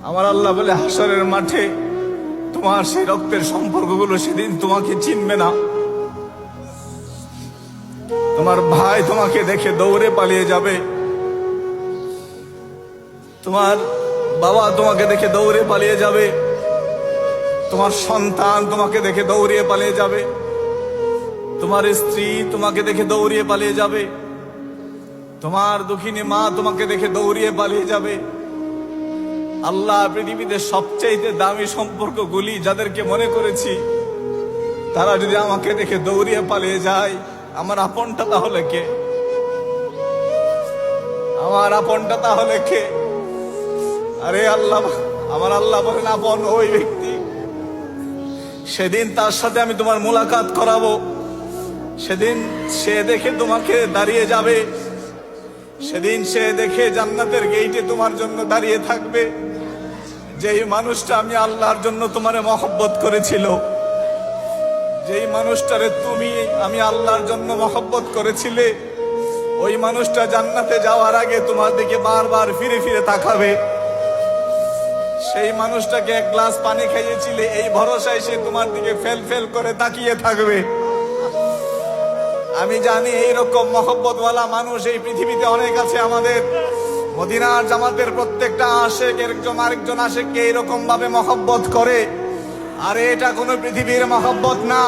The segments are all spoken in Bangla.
আমার আল্লাহ বলে হাসরের মাঠে তোমার সেই রক্তের সম্পর্কগুলো সেদিন তোমাকে চিনবে না। তোমার ভাই তোমাকে দেখে দৌড়ে পালিয়ে যাবে, তোমার বাবা তোমাকে দেখে দৌড়ে পালিয়ে যাবে, তোমার সন্তান তোমাকে দেখে দৌড়িয়ে পালিয়ে যাবে, তোমার স্ত্রী তোমাকে দেখে দৌড়িয়ে পালিয়ে যাবে, তোমার দুঃখিনী মা তোমাকে দেখে দৌড়িয়ে পালিয়ে যাবে। আল্লাহ পৃথিবীতে সবচেয়ে দামি সম্পর্কগুলি যাদেরকে মনে করেছি তারা যদি আমাকে দেখে দৌড়িয়ে পালিয়ে যায়, আমার আপনটা তাহলে কে? আমার আপনটা তাহলে কে? আরে আল্লাহ, আমার আল্লাহ বলেন আপন ওই ব্যক্তি, সেদিন তার সাথে আমি তোমার মুলাকাত করাবো, সেদিন সে দেখে তোমাকে দাঁড়িয়ে যাবে, সেদিন সে দেখে জান্নাতের গেইটে তোমার জন্য দাঁড়িয়ে থাকবে। যেই মানুষটা আমি আল্লাহর জন্য তোমারে মহব্বত করেছিল, যেই মানুষটারে তুমি আমি আল্লাহর জন্য মহব্বত করেছিলে, ওই মানুষটা জান্নাতে যাওয়ার আগে তোমার দিকে বারবার ফিরে ফিরে তাকাবে। সেই মানুষটাকে এক গ্লাস পানি খাইয়েছিলে, এই ভরসায় সে তোমার দিকে ফেল ফেল করে তাকিয়ে থাকবে। আমি জানি এইরকম মহব্বতওয়ালা মানুষ এই পৃথিবীতে অনেক আছে। আমাদের মদিনার জামাতের প্রত্যেকটা আশেক একজন আরেকজন আশেককে এইরকম ভাবে মহব্বত করে। আরে এটা কোনো পৃথিবীর মহব্বত না,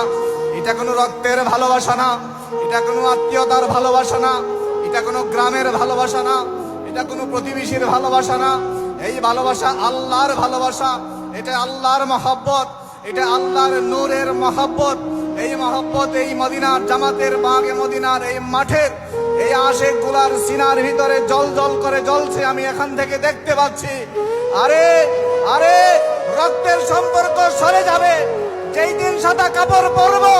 এটা কোনো রক্তের ভালোবাসা না, এটা কোনো আত্মীয়তার ভালোবাসা না, এটা কোনো গ্রামের ভালোবাসা না, এটা কোনো প্রতিবেশীর ভালোবাসা না। এই ভালোবাসা আল্লাহর ভালোবাসা, এটা আল্লাহর মহব্বত, এটা আল্লাহর নূরের মহব্বত। এই মহব্বত এই মদিনার জামাতের বাগে মদিনার এই মাঠের এই আশেক গুলার সিনার ভিতরে জল জল করে জ্বলছে, আমি এখান থেকে দেখতে পাচ্ছি। আরে আরে রক্তের সম্পর্ক সরে যাবে যেই দিন সাদা কাপড় পরবো,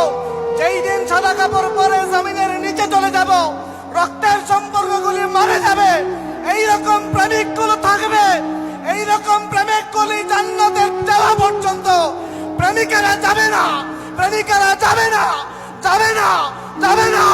যেই দিন সাদা কাপড় পরে জমিনের নিচে চলে যাব, রক্তের সম্পর্কগুলি মারা যাবে। এইরকম প্রেমিক গুলো থাকবে, এইরকম প্রেমিক গুলি জান্নাতের যাওয়া পর্যন্ত প্রেমিকেরা যাবে না, প্রেমিকেরা যাবে না, যাবে না, যাবে না।